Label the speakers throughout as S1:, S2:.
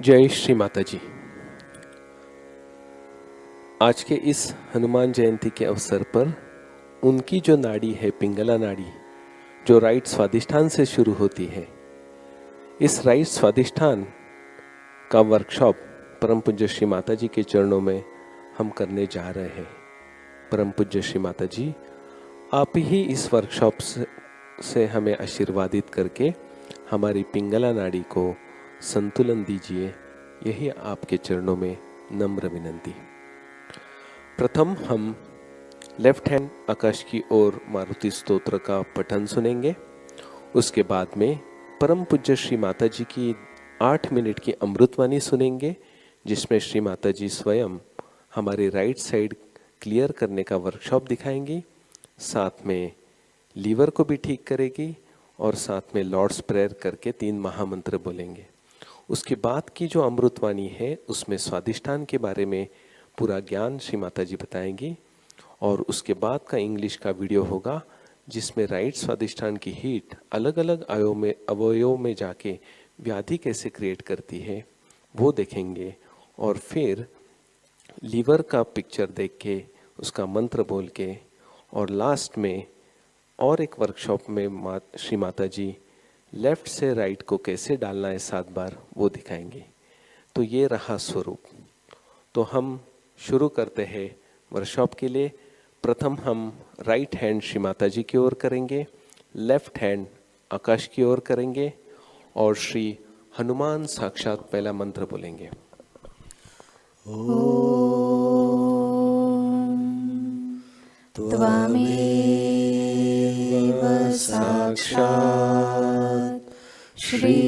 S1: जय श्री माता जी। आज के इस हनुमान जयंती के अवसर पर उनकी जो नाड़ी है पिंगला नाड़ी, जो राइट स्वादिष्ठान से शुरू होती है, इस राइट स्वादिष्ठान का वर्कशॉप परम पूज्य श्री माता जी के चरणों में हम करने जा रहे हैं। परम पूज्य श्री माता जी, आप ही इस वर्कशॉप से हमें आशीर्वादित करके हमारी पिंगला नाड़ी को संतुलन दीजिए, यही आपके चरणों में नम्र विनंती। प्रथम हम लेफ्ट हैंड आकाश की ओर मारुति स्तोत्र का पठन सुनेंगे। उसके बाद में परम पूज्य श्री माता जी की 8 मिनट की अमृतवाणी सुनेंगे, जिसमें श्री माता जी स्वयं हमारे राइट साइड क्लियर करने का वर्कशॉप दिखाएंगी, साथ में लीवर को भी ठीक करेगी और साथ में लॉर्ड्स प्रेयर करके 3 महामंत्र बोलेंगे। उसके बाद की जो अमृतवाणी है उसमें स्वादिष्ठान के बारे में पूरा ज्ञान श्री माता जी बताएंगी और उसके बाद का इंग्लिश का वीडियो होगा, जिसमें राइट स्वादिष्ठान की हीट अलग अलग अवयवों में जाके व्याधि कैसे क्रिएट करती है वो देखेंगे। और फिर लीवर का पिक्चर देख के उसका मंत्र बोल के और लास्ट में और एक वर्कशॉप में श्री माता जी लेफ्ट से राइट को कैसे डालना है 7 बार वो दिखाएंगे। तो ये रहा स्वरूप। तो हम शुरू करते हैं वर्कशॉप के लिए। प्रथम हम राइट हैंड श्री माता जी की ओर करेंगे, लेफ्ट हैंड आकाश की ओर करेंगे और श्री हनुमान साक्षात पहला मंत्र बोलेंगे।
S2: त्वमेव साक्षात् श्री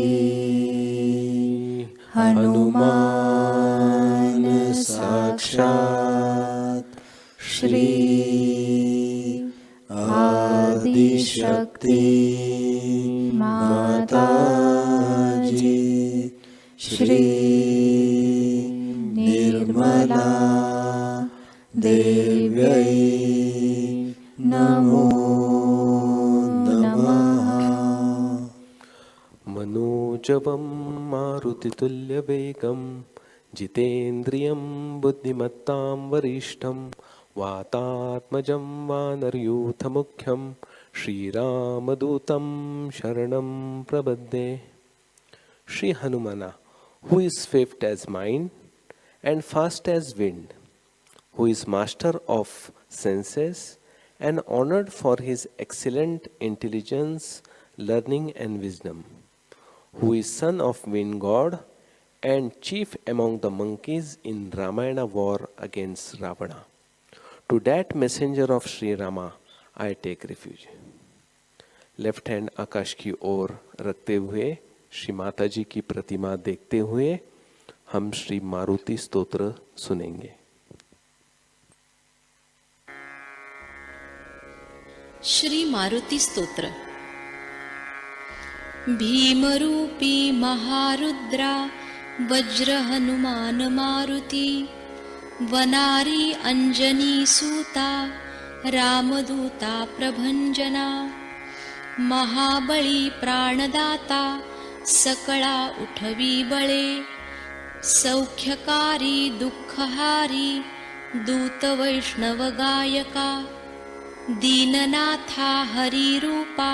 S2: हनुमान साक्षात् श्री आदिशक्ति माता जी श्री निर्मला देव्यै नमो नमः।
S1: मनोजवं मारुतितुल्यवेगं जितेन्द्रियं बुद्धिमत्तां वरिष्ठं वातात्मजं वानरयूथमुख्यं श्रीरामदूतं शरणं प्रपद्ये। Shri Hanumana, who is swift as mind and fast as wind, who is master of senses and honored for his excellent intelligence, learning and wisdom, who is son of wind god and chief among the monkeys in Ramayana war against Ravana. To that messenger of Sri Rama I take refuge. Left hand आकाश की ओर रखते हुए श्री माता जी की प्रतिमा देखते हुए हम श्री मारुति स्तोत्र सुनेंगे।
S3: श्री मारुति स्तोत्र। भीमरूपी महारुद्रा वज्र हनुमान मारुति वनारी अंजनी सूता रामदूता प्रभंजना महाबली प्राणदाता सकळा उठवी बळे सौख्यकारी दुःखहारी दूत वैष्णव गायका दीननाथा हरिरूपा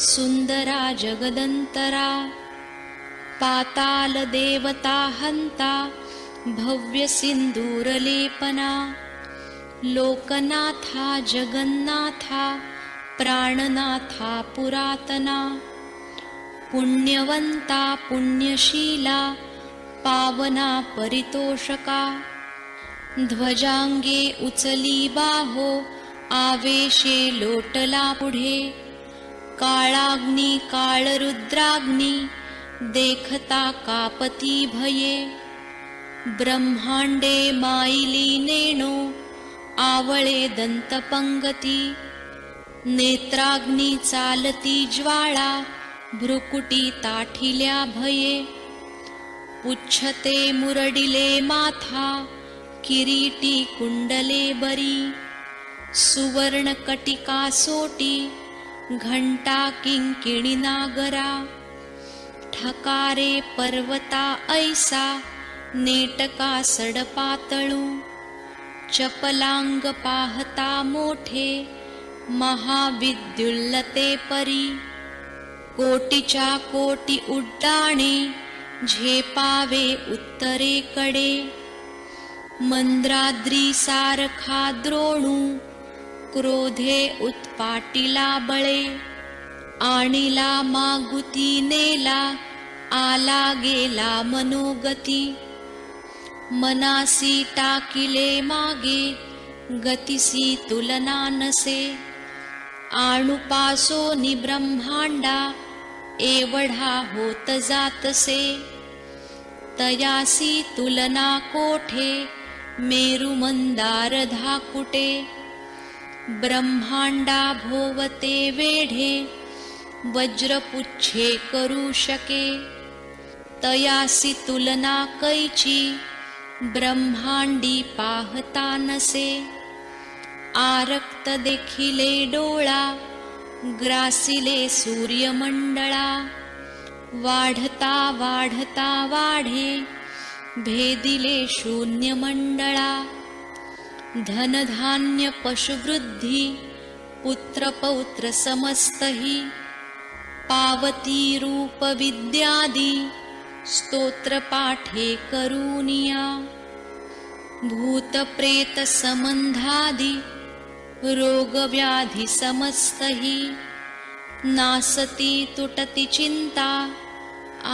S3: सुंदरा जगदंतरा पाताल देवता हंता भव्य सिंदूरलेपना लोकनाथा जगन्नाथा प्राणनाथा पुरातना पुण्यवंता पुण्यशीला पावना परितोषका ध्वजांगे उचली बाहो आवेशे लोटला पुढे काळाग्नी काळरुद्राग्नी देखता कापती भये ब्रह्मांडे माईली नेणो आवळे दंतपंगती नेत्राग्नी चालती ज्वाळा भ्रुकुटी ताठिल्या भये उच्छते मुरडिले माथा किरीटी कुंडले बरी सुवर्ण कटिका सोटी घंटा किंकिणी नागरा हकारे पर्वता ऐसा नेटका सडपातळू चपलांग पाहता मोठे महाविद्युल्लते परी कोटीच्या कोटी उड्डाणे झेपावे उत्तरेकडे मंद्राद्री सारखा द्रोणू क्रोधे उत्पाटिला बळे आणिला मागुती नेला आला गेला मनोगती मनासी टाकिले मागे गतिसी तुलना नसे आणुपासोनी ब्रह्मांडा एवढा होत जातसे तयासी तुलना कोठे मेरु मंदार धाकुटे ब्रह्मांडा भोवते वेढे वज्रपुच्छे करू शके तयासी तुलना कैची ब्रह्मांडी पाहता नसे आरक्त देखिले डोळा ग्रासिले सूर्यमंडळा वाढता वाढता वाढे भेदिले शून्यमंडळा धनधान्य पशुवृद्धी पुत्रपौत्र समस्तहि पावती रूप विद्यादि स्तोत्र पाठे करूनिया भूत प्रेत संबंधादि रोग व्याधि समस्तहि नासती तुटति चिंता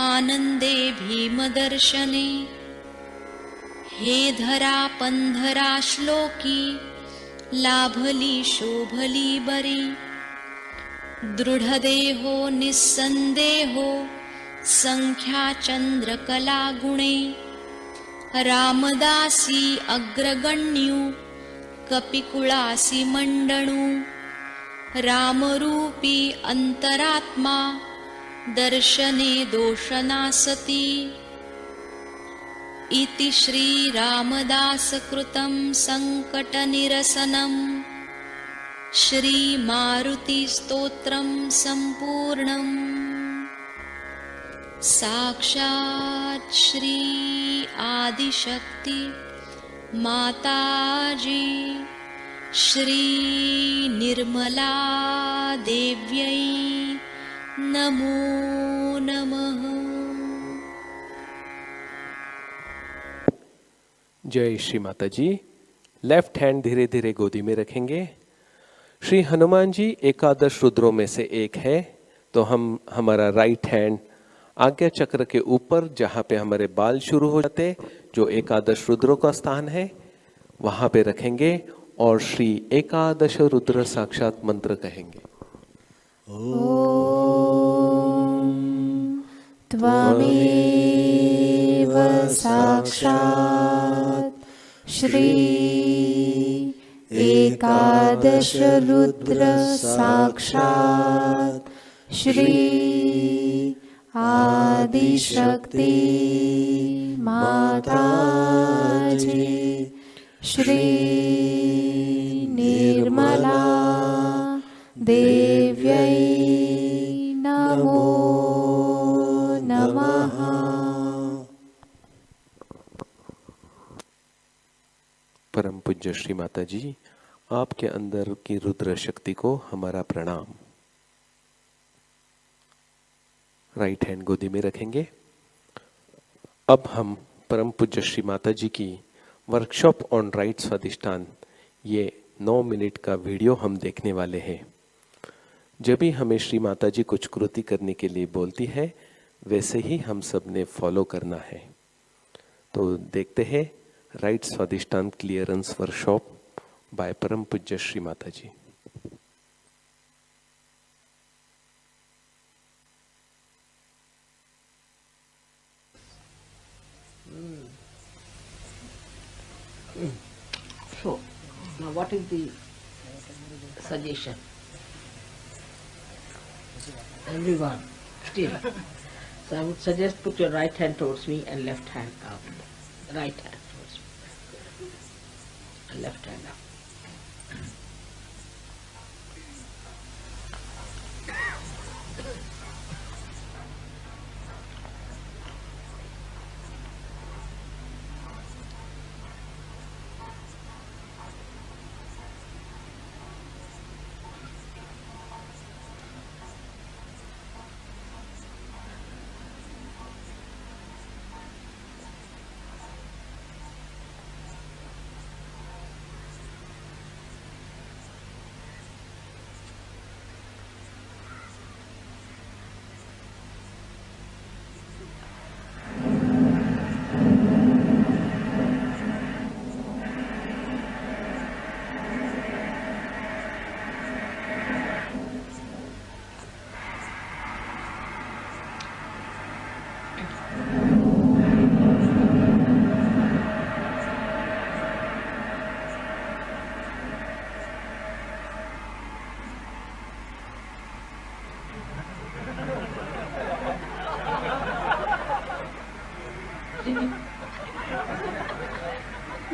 S3: आनंदे भीमदर्शने हे धरा पंधरा श्लोकी लाभली शोभली बरी दृढदेहो निस्संदेहो संख्या चंद्रकला गुणे रामदासी अग्रगण्यू कपिकुळासी मंडणू रामरूपी अंतरात्मा दर्शने दोषनासती इति श्री रामदास कृतं संकटनिरसनं श्री मारुति स्तोत्रं संपूर्णम् साक्षात् श्री आदिशक्ति माताजी श्री निर्मला देव्यै नमो नमः।
S1: जय श्री माता जी। लेफ्ट हैंड धीरे धीरे गोदी में रखेंगे। श्री हनुमान जी एकादश रुद्रों में से एक है, तो हम हमारा राइट हैंड आज्ञा चक्र के ऊपर जहाँ पे हमारे बाल शुरू हो जाते, जो एकादश रुद्रों का स्थान है, वहाँ पे रखेंगे और श्री एकादश रुद्र साक्षात मंत्र कहेंगे।
S2: ओम त्वमेव साक्षात् श्री एकादश रुद्र साक्षात् श्री आदिशक्ति माताजी श्री निर्मला देव्यै नमो नमः।
S1: परम पूज्य श्री माता जी, आपके अंदर की रुद्र शक्ति को हमारा प्रणाम। राइट हैंड गोदी में रखेंगे। अब हम परम पूज्य श्री माता जी की वर्कशॉप ऑन राइट स्वादिष्ठान, ये 9 मिनट का वीडियो हम देखने वाले हैं। जब भी हमें श्री माता जी कुछ कृति करने के लिए बोलती है, वैसे ही हम सब ने फॉलो करना है। तो देखते हैं राइट स्वादिष्ठान क्लियरेंस वर्कशॉप बाय परम पूज्य श्री माता जी।
S4: So, now what is the suggestion? Everyone, still. So I would suggest put your right hand towards me and left hand up. Right hand towards me. And left hand up.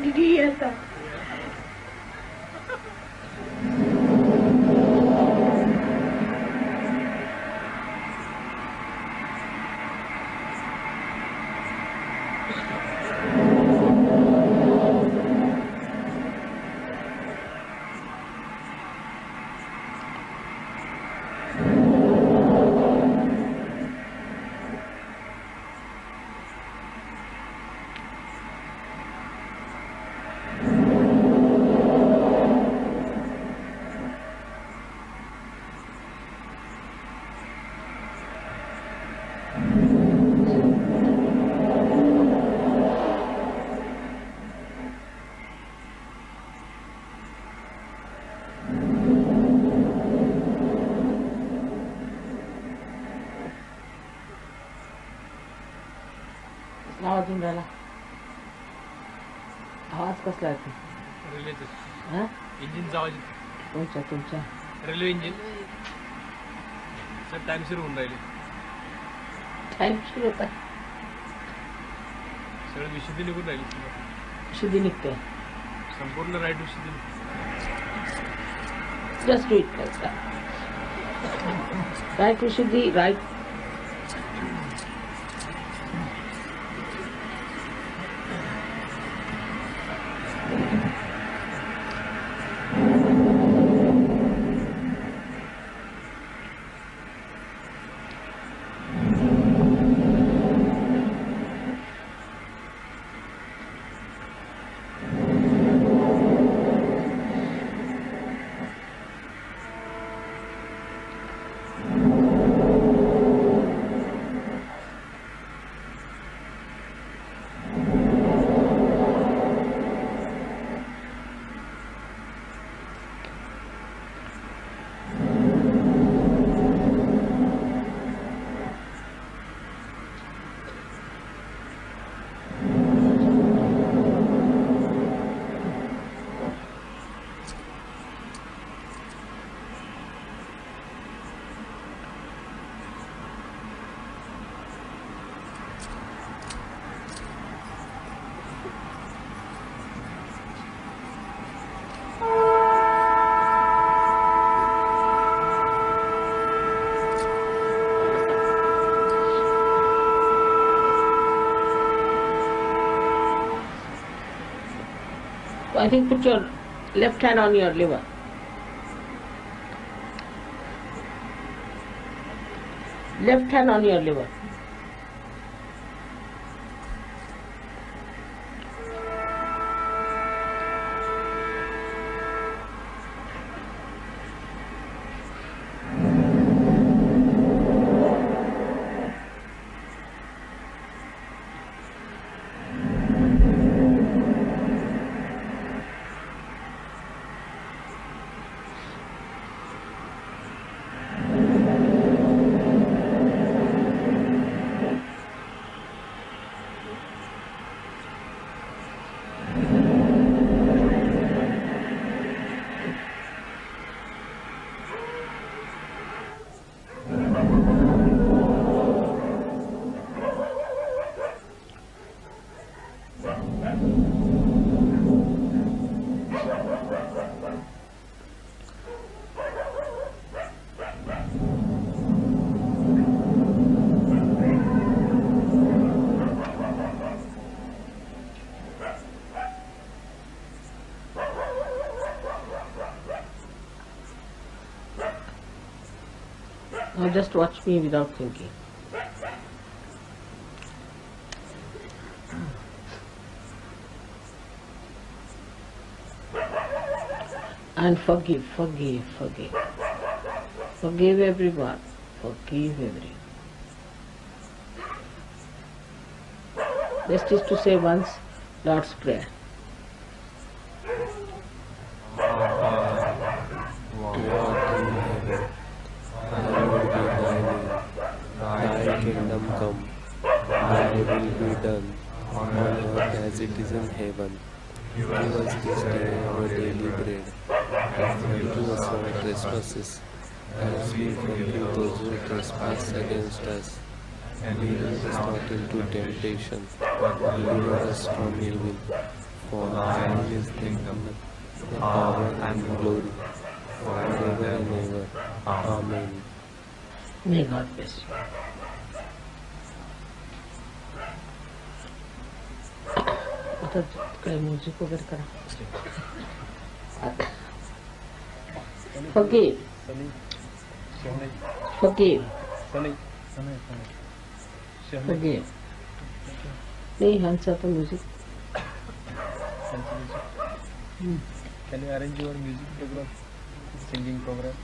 S4: Did you hear that? आवाज येऊन राहिला. आवाज कसला येतो?
S5: रेल्वेचा इंजिनचा आवाज येतो.
S4: तुमच्या तुमच्या
S5: रेल्वे इंजिन सर टाइम सुरू होऊन राहिले.
S4: टाइम सुरू होता.
S5: सगळं विशुद्धी निघून राहिली.
S4: शुद्धी निघते.
S5: संपूर्ण right Vishuddhi.
S4: Just do it like that. Right Vishuddhi right. I think put your left hand on your liver. Left hand on your liver. Now just watch me without thinking. And forgive, forgive, forgive. Forgive everyone. Forgive everyone. Best is to say once Lord's Prayer.
S1: Thy kingdom come, thy Thy will be done on earth as it is in heaven. Give us this day our daily bread, and forgive us our trespasses, as we forgive those who trespass against us. And lead us not into temptation, but deliver us from evil. For thine is the kingdom, the power, and the glory, forever and ever. Amen.
S4: May God bless you. काय music वगैरे करा. Forgive. Forgive. Forgive. नहीं ह्यांचं आता music.
S5: Can you arrange your music program, singing program?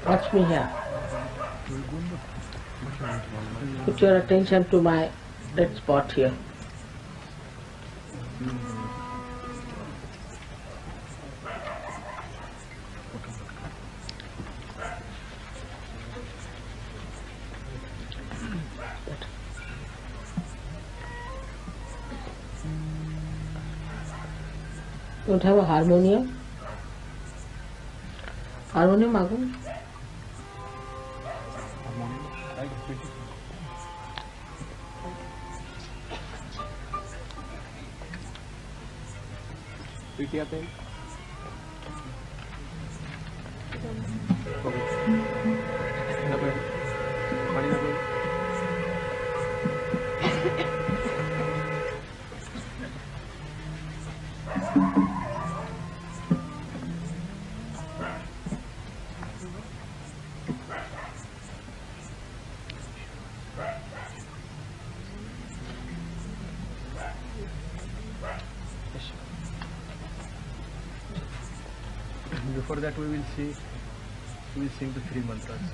S4: Watch me here. Put your attention to my dead spot here. Don't have a harmonium? Harmonium आगो.
S5: पीटिया pen पानी ना pen Before that we will sing the 3 mantras.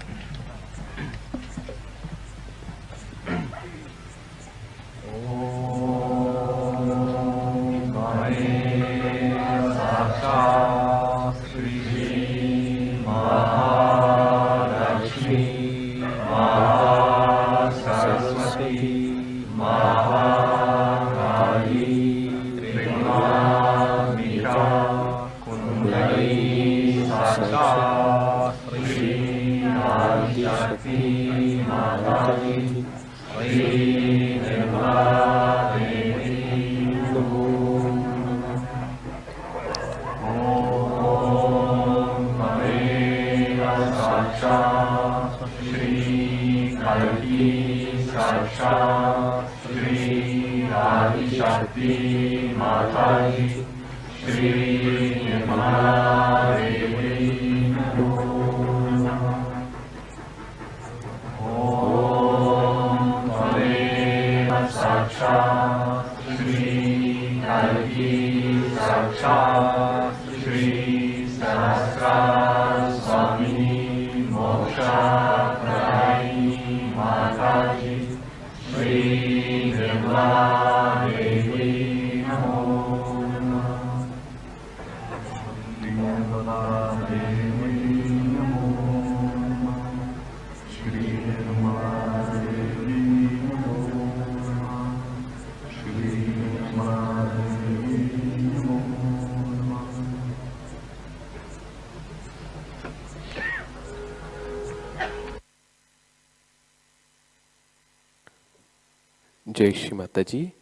S1: Jai Shri Mataji.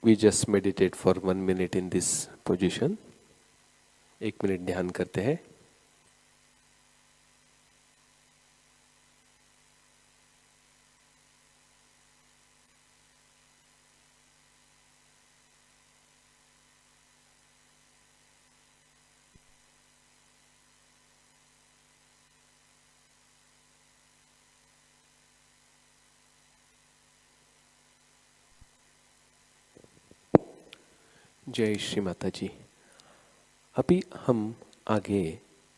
S1: We just meditate for 1 minute in this position. 1 minute ध्यान करते हैं. जय श्री माता जी. अभी हम आगे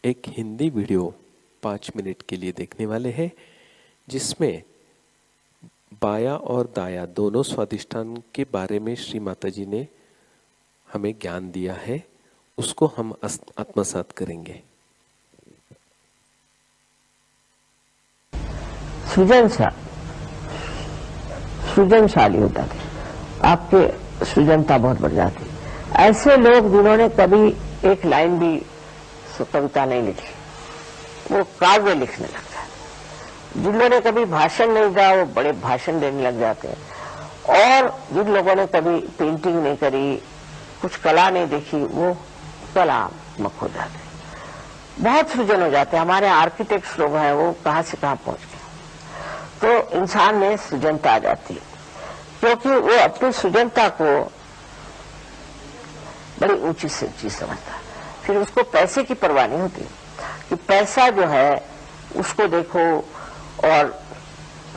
S1: एक हिंदी वीडियो 5 मिनट के लिए देखने वाले हैं, जिसमें बाया और दाया दोनों स्वादिष्टान के बारे में श्री माता जी ने हमें ज्ञान दिया है, उसको हम आत्मसात करेंगे।
S4: सृजनशाली होता थे, आपके सृजनता बहुत बढ़ जाती। ऐसे लोग जिन्होंने कभी एक लाइन भी कविता नहीं लिखी, वो काव्य लिखने लग जाते। जिन लोगों ने कभी भाषण नहीं दिया, वो बड़े भाषण देने लग जाते हैं। और जिन लोगों ने कभी पेंटिंग नहीं करी, कुछ कला नहीं देखी, वो कलात्मक हो जाते, बहुत सृजन हो जाते। हमारे आर्किटेक्ट्स लोग हैं, वो कहां से कहां पहुंच गए। तो इंसान में सृजनता आ जाती है, क्योंकि वो अपनी सृजनता को बड़ी ऊंची चीज समझता है। फिर उसको पैसे की परवाह नहीं होती कि पैसा जो है उसको देखो और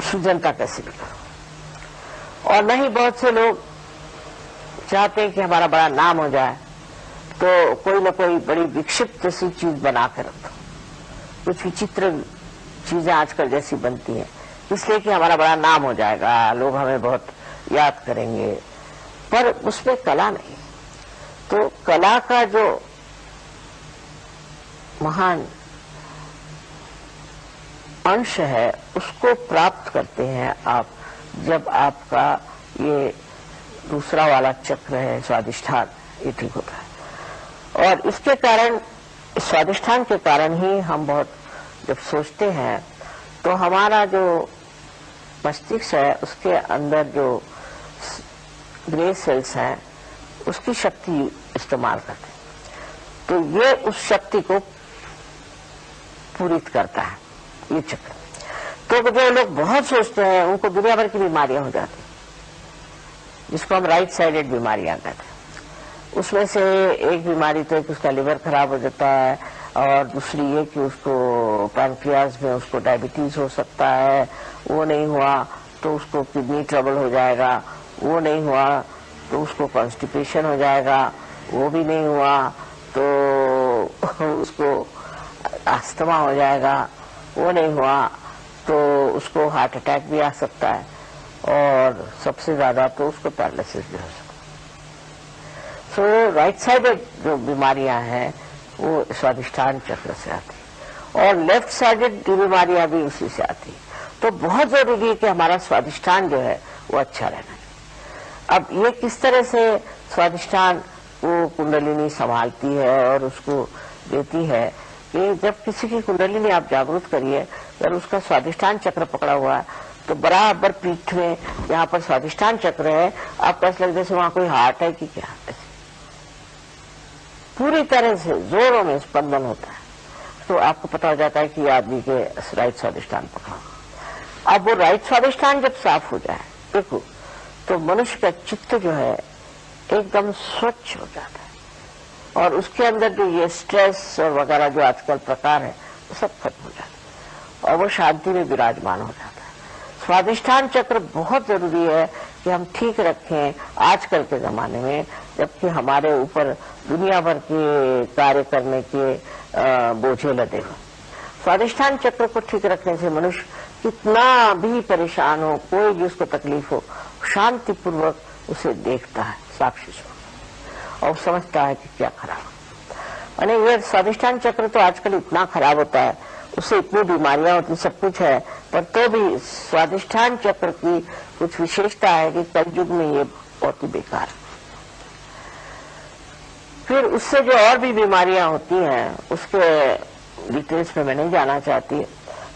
S4: सृजनता कैसे भी करो। और नहीं, बहुत से लोग चाहते हैं कि हमारा बड़ा नाम हो जाए, तो कोई ना कोई बड़ी विक्षिप्त सी चीज बना कर रख दो। कुछ विचित्र चीजें आजकल जैसी बनती हैं, इसलिए कि हमारा बड़ा नाम हो जाएगा, लोग हमें बहुत याद करेंगे, पर उसमें कला नहीं। तो कला का जो महान अंश है, उसको प्राप्त करते हैं आप जब आपका ये दूसरा वाला चक्र है, स्वादिष्ठान, ये ठीक होता है। और इसके कारण, स्वादिष्ठान के कारण ही हम बहुत जब सोचते हैं, तो हमारा जो मस्तिष्क है, उसके अंदर जो ग्रे सेल्स हैं, उसकी शक्ति इस्तेमाल करते हैं। तो ये उस शक्ति को पूरित करता है, ये चक्र। तो जो लोग बहुत सोचते हैं, उनको दुनिया भर की बीमारियां हो जाती हैं, जिसको हम राइट साइडेड बीमारियां कहते हैं। उसमें से एक बीमारी तो एक उसका लिवर खराब हो जाता है, और दूसरी ये कि उसको पैनक्रियाज में उसको डायबिटीज हो सकता है, वो नहीं हुआ तो उसको किडनी ट्रबल हो जाएगा, वो नहीं हुआ तो उसको कॉन्स्टिपेशन हो जाएगा, वो भी नहीं हुआ तो उसको अस्थमा हो जाएगा, वो नहीं हुआ तो उसको हार्ट अटैक भी आ सकता है, और सबसे ज्यादा तो उसको पैरालिसिस भी हो सकता है। सो राइट साइडेड जो बीमारियां हैं वो स्वादिष्ठान चक्र से आती, और लेफ्ट साइडेड बीमारियां भी उसी से आती। तो बहुत जरूरी है कि हमारा स्वादिष्ठान जो है वो अच्छा रहना चाहिए। अब ये किस तरह से स्वादिष्ठान वो कुंडलिनी संभालती है और उसको देती है, कि जब किसी की कुंडलिनी आप जागृत करिए, अगर उसका स्वादिष्ठान चक्र पकड़ा हुआ है, तो बराबर पीठ में जहाँ पर स्वादिष्ठान चक्र है, आपको ऐसा लगता है जैसे वहां कोई हार्ट है कि क्या, पूरी तरह से जोरों में स्पंदन होता है। तो आपको पता हो जाता है कि आदमी के राइट स्वादिष्ठान पकड़ा। अब वो राइट स्वादिष्ठान जब साफ हो जाए, देखो, तो मनुष्य का चित्त जो है एकदम स्वच्छ हो जाता है, और उसके अंदर जो ये स्ट्रेस और वगैरह जो आजकल प्रकार है, वो सब खत्म हो जाता है, और वो शांति में विराजमान हो जाता है। स्वादिष्ठान चक्र बहुत जरूरी है कि हम ठीक रखें आजकल के जमाने में, जबकि हमारे ऊपर दुनिया भर के कार्य करने के बोझे लदे हुए। स्वादिष्ठान चक्र को ठीक रखने से मनुष्य कितना भी परेशान हो, कोई भी उसको तकलीफ हो, शांतिपूर्वक उसे देखता है, साक्षी स्वरूप, और समझता है कि क्या खराब। अरे ये स्वादिष्ठान चक्र तो आजकल इतना खराब होता है, उससे इतनी बीमारियां होती, सब कुछ है, पर तो भी स्वादिष्ठान चक्र की कुछ विशेषता है कि कलयुग में ये बहुत ही बेकार है। फिर उससे जो और भी बीमारियां होती हैं, उसके डिटेल्स में मैं नहीं जाना चाहती,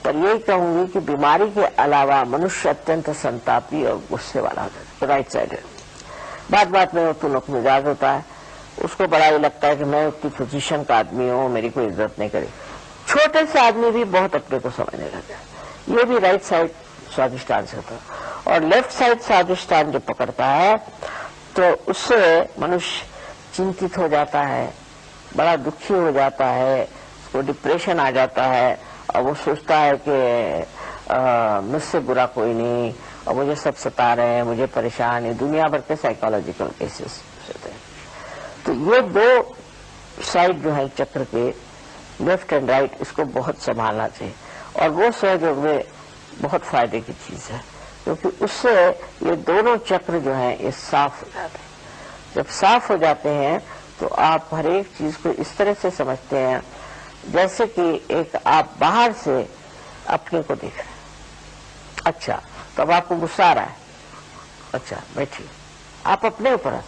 S4: पर यही कहूंगी कि बीमारी के अलावा मनुष्य अत्यंत संतापी और गुस्से वाला होता है, राइट साइड। बात बात में वो तुनक मिजाज होता है, उसको बड़ा ही लगता है कि मैं उतनी पोजीशन का आदमी हूँ, मेरी कोई इज्जत नहीं करी। छोटे से आदमी भी बहुत अपने को समझने लगता है। ये भी राइट साइड स्वादिष्ठान से होता है। और लेफ्ट साइड स्वादिष्ठान जो पकड़ता है, तो उससे मनुष्य चिंतित हो जाता है, बड़ा दुखी हो जाता है, उसको डिप्रेशन आ जाता है, और वो सोचता है कि मुझसे बुरा कोई नहीं, और मुझे सब सता रहे हैं, मुझे परेशान है। दुनिया भर के साइकोलॉजिकल केसेस होते हैं। तो ये दो साइड जो है चक्र के, लेफ्ट एंड राइट, इसको बहुत संभालना चाहिए, और वो सहयोग में बहुत फायदे की चीज है। क्योंकि उससे ये दोनों चक्र जो हैं ये साफ हो जाते हैं। जब साफ हो जाते हैं तो आप हर एक चीज को इस तरह से समझते हैं जैसे कि एक आप बाहर से अपने को देख रहे हैं। अच्छा, तो अब आपको गुस्सा आ रहा है, अच्छा बैठिए, आप अपने ऊपर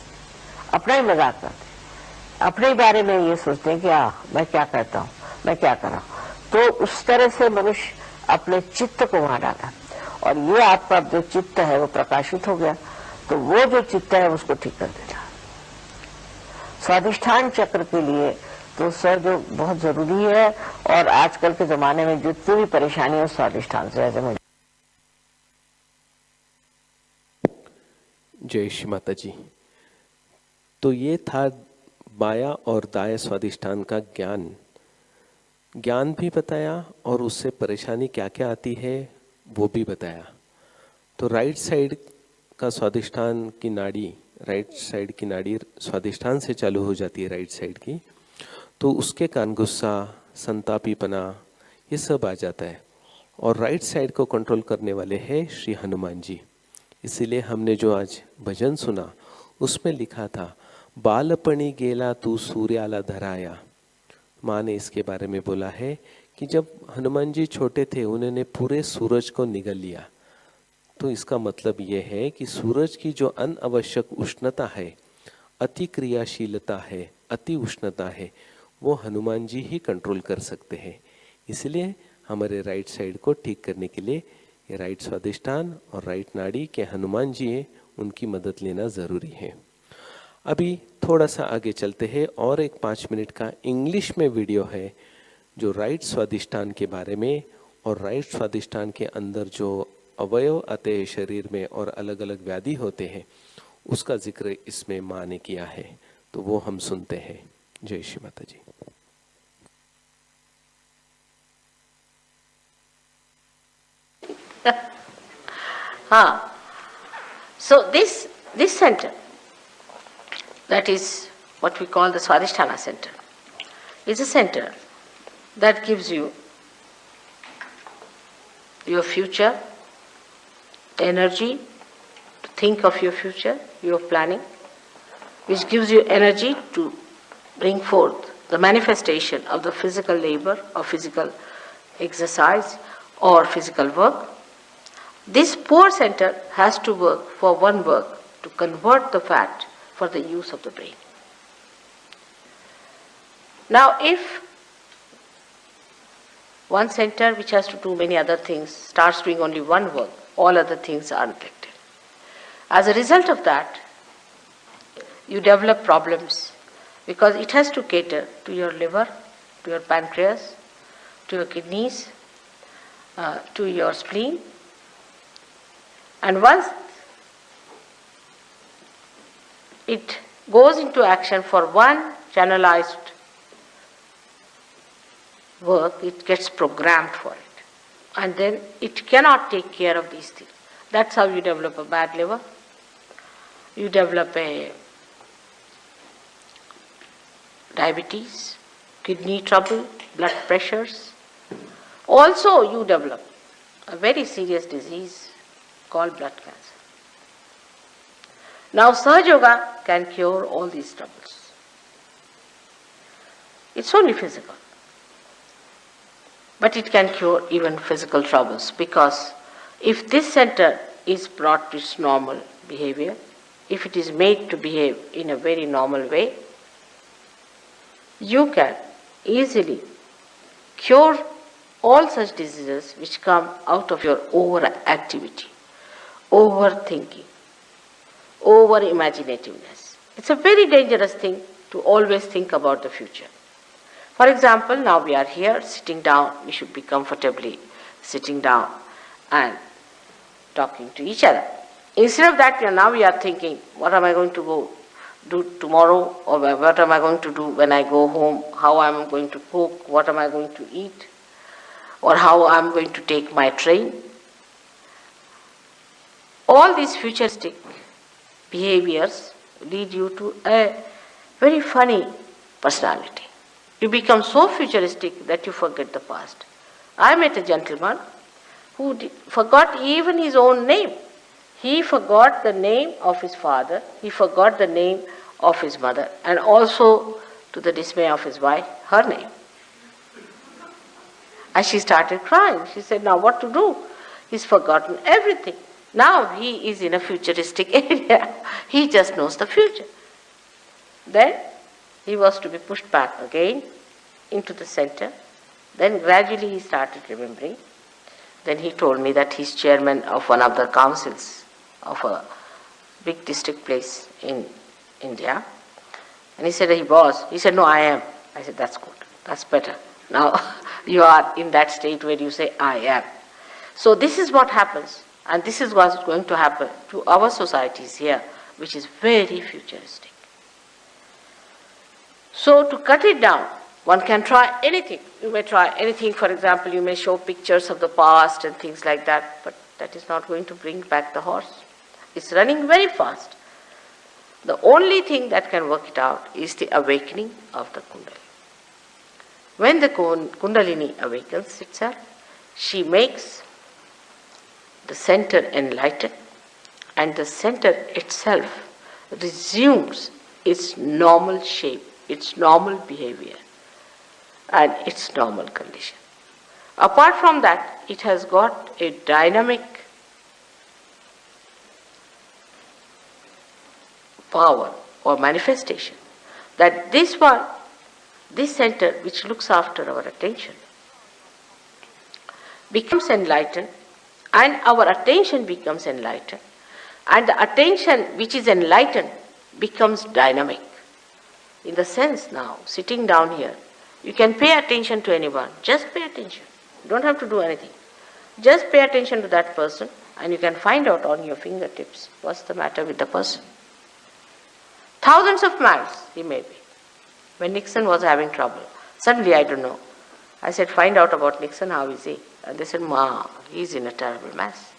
S4: अपना ही मजाक करते, अपने बारे में ये सोचते हैं कि मैं क्या करता हूँ, मैं क्या कर रहा हूँ। तो उस तरह से मनुष्य अपने चित्त को वहां डाला और ये आपका जो चित्त है वो प्रकाशित हो गया, तो वो जो चित्त है उसको ठीक कर देता। स्वाधिष्ठान चक्र के लिए तो सर जो बहुत जरूरी है, और आजकल के जमाने में जितनी भी परेशानी है स्वाधिष्ठान से ऐसे में।
S1: जय श्री माता जी। तो ये था बाया और दाया स्वाधिष्ठान का ज्ञान भी बताया और उससे परेशानी क्या क्या आती है वो भी बताया। तो राइट साइड का स्वाधिष्ठान की नाड़ी, राइट साइड की नाड़ी स्वाधिष्ठान से चालू हो जाती है राइट साइड की, तो उसके कारण गुस्सा, संतापीपना ये सब आ जाता है। और राइट साइड को कंट्रोल करने वाले हैं श्री हनुमान जी। इसीलिए हमने जो आज भजन सुना उसमें लिखा था, बालपणी गेला तू सूर्याला धराया। माँ ने इसके बारे में बोला है कि जब हनुमान जी छोटे थे उन्होंने पूरे सूरज को निगल लिया। तो इसका मतलब ये है कि सूरज की जो अनावश्यक उष्णता है, अति क्रियाशीलता है, अति उष्णता है, वो हनुमान जी ही कंट्रोल कर सकते हैं। इसलिए हमारे राइट साइड को ठीक करने के लिए ये राइट स्वाधिष्ठान और राइट नाड़ी के हनुमान जी हैं, उनकी मदद लेना ज़रूरी है। अभी थोड़ा सा आगे चलते हैं और एक 5 मिनट का इंग्लिश में वीडियो है जो राइट स्वाधिष्ठान के बारे में और राइट स्वाधिष्ठान के अंदर जो अवयव आते हैं शरीर में और अलग अलग व्याधि होते हैं उसका जिक्र इसमें माँ ने किया है, तो वो हम सुनते हैं। जय श्री माता जी।
S4: So this center, that is what we call the Swadhisthana center, is a center that gives you your future, energy to think of your future, your planning, which gives you energy to bring forth the manifestation of the physical labor or physical exercise or physical work. This poor center has to work for one work, to convert the fat for the use of the brain. Now if one center which has to do many other things starts doing only one work, all other things are neglected. As a result of that, you develop problems because it has to cater to your liver, to your pancreas, to your kidneys, to your spleen. And once it goes into action for one channelized work, it gets programmed for it. And then it cannot take care of these things. That's how you develop a bad liver. You develop a diabetes, kidney trouble, blood pressures. Also you develop a very serious disease called blood cancer. Now Sahaja Yoga can cure all these troubles. It's only physical. But it can cure even physical troubles, because if this center is brought to its normal behavior, if it is made to behave in a very normal way, you can easily cure all such diseases which come out of your overactivity, overthinking, over-imaginativeness. It's a very dangerous thing to always think about the future. For example, now we are here sitting down, we should be comfortably sitting down and talking to each other. Instead of that, now we are thinking, what am I going to go do tomorrow, or what am I going to do when I go home, how am I going to cook, what am I going to eat, or how I am going to take my train. All these futuristic behaviors lead you to a very funny personality. You become so futuristic that you forget the past. I met a gentleman who forgot even his own name. He forgot the name of his father, he forgot the name of his mother, and also, to the dismay of his wife, her name. And she started crying. She said, now what to do? He's forgotten everything. Now he is in a futuristic area. He just knows the future. Then he was to be pushed back again into the center. Then gradually he started remembering. Then he told me that he's chairman of one of the councils of a big district place in India. And he said he was. He said, no, I am. I said, that's good. That's better. Now you are in that state where you say, I am. So this is what happens. And this is what's going to happen to our societies here, which is very futuristic. So to cut it down, one can try anything. You may try anything. For example, you may show pictures of the past and things like that, but that is not going to bring back the horse. It's running very fast. The only thing that can work it out is the awakening of the Kundalini. When the Kundalini awakens itself, she makes the center enlighten, and the center itself resumes its normal shape, its normal behavior, and its normal condition. Apart from that, it has got a dynamic power or manifestation that this center which looks after our attention becomes enlightened, and our attention becomes enlightened, and the attention which is enlightened becomes dynamic. In the sense now, sitting down here, you can pay attention to anyone, just pay attention. You don't have to do anything. Just pay attention to that person and you can find out on your fingertips what's the matter with the person. Thousands of miles he may be. When Nixon was having trouble, suddenly, I don't know, I said, find out about Nixon, how is he? And they said, he's in a terrible mess.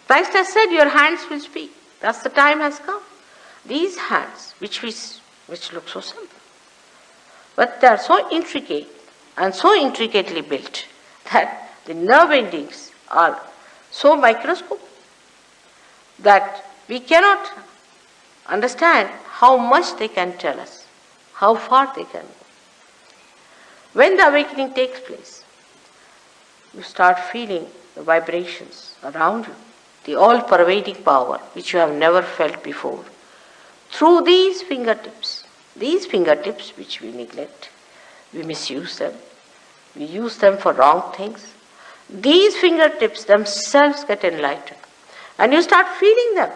S4: Christ has said, your hands will speak. That's the time has come. These hands, which look so simple, but they are so intricate and so intricately built that the nerve endings are so microscopic that we cannot understand how much they can tell us, how far they can go. When the awakening takes place, you start feeling the vibrations around you, the all-pervading power which you have never felt before. Through these fingertips which we neglect, we misuse them, we use them for wrong things. These fingertips themselves get enlightened and you start feeling them.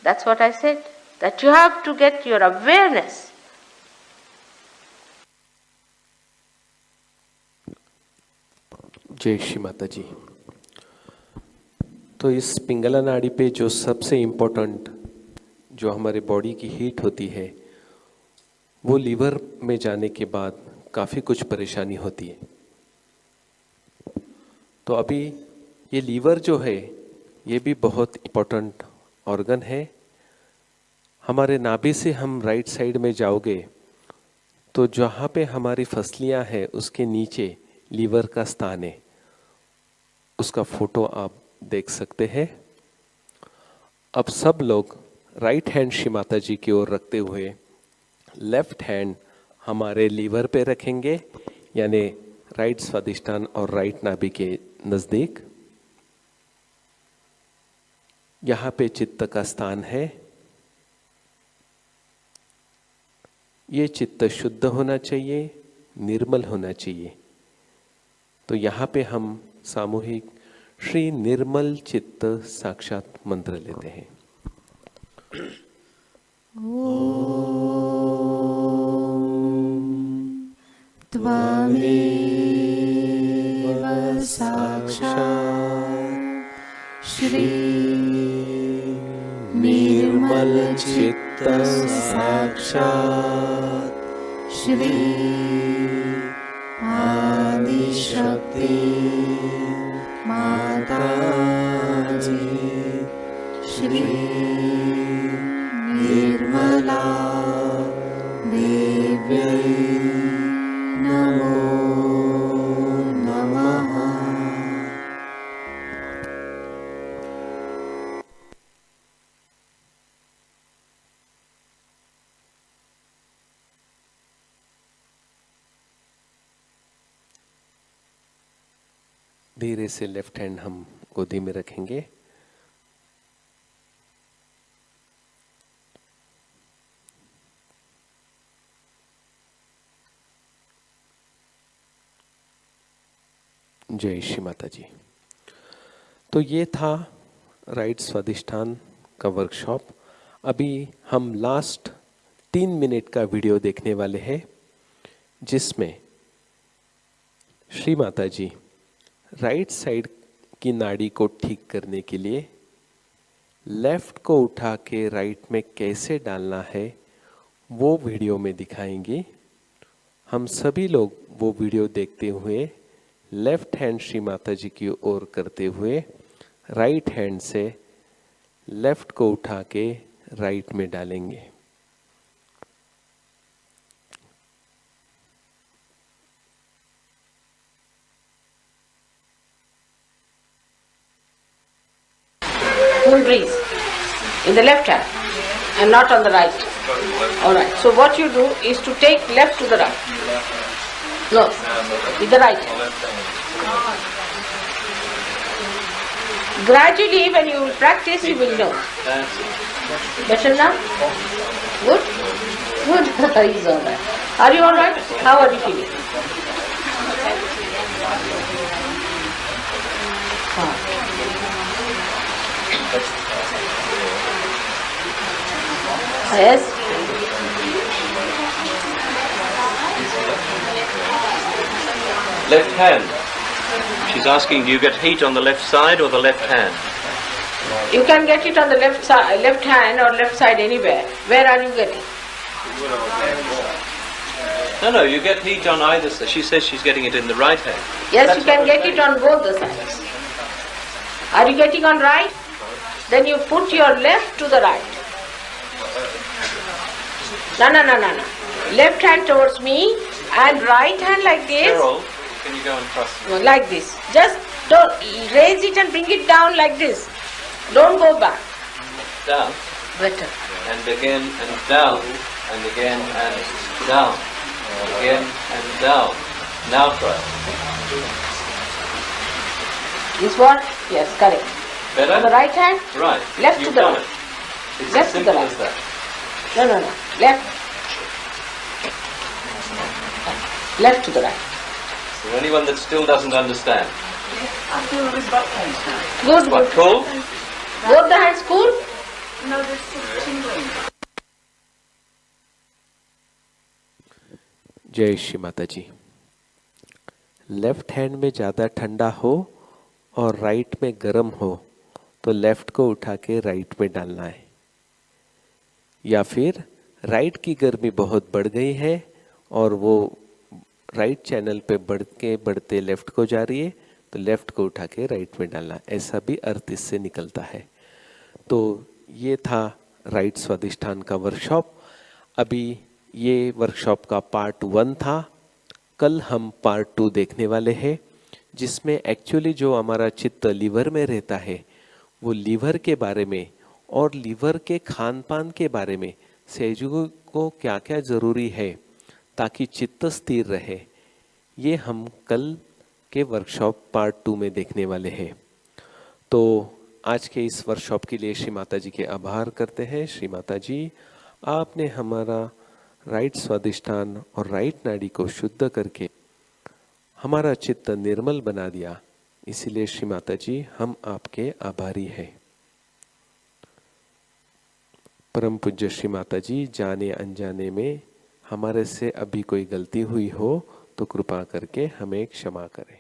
S4: That's what I said, that you have to get your awareness.
S1: जय श्री माता जी। तो इस पिंगला नाड़ी पे जो सबसे important जो हमारे body की हीट होती है वो लीवर में जाने के बाद काफ़ी कुछ परेशानी होती है। तो अभी ये लीवर जो है ये भी बहुत इम्पोर्टेंट ऑर्गन है। हमारे नाभि से हम राइट साइड में जाओगे तो जहाँ पे हमारी फसलियाँ हैं उसके नीचे लीवर का स्थान है, उसका फोटो आप देख सकते हैं। अब सब लोग राइट हैंड श्री माता जी की ओर रखते हुए लेफ्ट हैंड हमारे लीवर पे रखेंगे, यानी राइट स्वादिष्ठान और राइट नाभि के नज़दीक। यहाँ पे चित्त का स्थान है। ये चित्त शुद्ध होना चाहिए, निर्मल होना चाहिए। तो यहाँ पे हम सामूहिक श्री निर्मल चित्त साक्षात मंत्र लेते हैं।
S2: त्वमेव साक्षात् श्री निर्मल चित्त साक्षात् श्री आदिशक्ति माता जी श्री निर्मला देव्यै नमो नमः।
S1: धीरे से लेफ्ट हैंड हम गोदी में रखेंगे। जय श्री माता जी। तो ये था राइट स्वादिष्ठान का वर्कशॉप। अभी हम लास्ट 3 मिनट का वीडियो देखने वाले हैं, जिसमें श्री माता जी राइट साइड की नाड़ी को ठीक करने के लिए लेफ्ट को उठा के राइट में कैसे डालना है वो वीडियो में दिखाएंगी। हम सभी लोग वो वीडियो देखते हुए लेफ्ट हैंड श्री माता जी की ओर करते हुए राइट हैंड से लेफ्ट को उठा के राइट में डालेंगे।
S4: Full breeze in the left hand and not on the right. All right. So what you do is to take left to the right. No, with the right hand. Gradually, when you practice, you will know. Better now? Good? Good. He's all right. Are you all right? How are you feeling? Yes?
S6: Left hand. She's asking, do you get heat on the left side or the left hand?
S4: You can get it on the left side, left hand or left side anywhere. Where are you getting?
S6: No, you get heat on either side. She says she's getting it in the right hand.
S4: Yes,
S6: That's
S4: you can
S6: what we're
S4: get it
S6: saying.
S4: on both the sides. Are you getting on right? Then you put your left to the right. No. Left hand towards me and right hand like this.
S6: Carol, can you go and cross?
S4: Like this. Just don't raise it and bring it down like this. Don't go back.
S6: Down.
S4: Better.
S6: And again and down. And again and down. Again and down. Now try.
S4: This what? Yes, correct.
S6: Better?
S4: On the right hand?
S6: Right.
S4: Left
S6: You've
S4: to the
S6: done
S4: right.
S6: it. It's
S4: Left
S6: as
S4: to the
S6: simple
S4: right.
S6: as that.
S4: No. Left. Left to the right.
S6: Is there anyone that still doesn't understand?
S4: Good,
S6: What,
S4: good.
S6: cool?
S4: Both the hands cool?
S1: जय श्री माता जी। Left hand में ज़्यादा ठंडा हो और right में गर्म हो तो लेफ्ट को उठा के राइट में डालना है, या फिर राइट की गर्मी बहुत बढ़ गई है और वो राइट चैनल पे बढ़ते लेफ्ट को जा रही है तो लेफ्ट को उठा के राइट में डालना, ऐसा भी अर्थ इससे निकलता है। तो ये था राइट स्वादिष्ठान का वर्कशॉप। अभी ये वर्कशॉप का पार्ट 1 था। कल हम पार्ट 2 देखने वाले हैं, जिसमें एक्चुअली जो हमारा चित्त लीवर में रहता है वो लीवर के बारे में और लीवर के खान पान के बारे में सहयोगों को क्या क्या ज़रूरी है ताकि चित्त स्थिर रहे, ये हम कल के वर्कशॉप पार्ट 2 में देखने वाले हैं। तो आज के इस वर्कशॉप के लिए श्री माता जी के आभार करते हैं। श्री माता जी, आपने हमारा राइट स्वादिष्ठान और राइट नाड़ी को शुद्ध करके हमारा चित्त निर्मल बना दिया, इसीलिए श्री माता जी हम आपके आभारी हैं। परम पूज्य श्री माता जी, जाने अनजाने में हमारे से अभी कोई गलती हुई हो तो कृपा करके हमें क्षमा करें।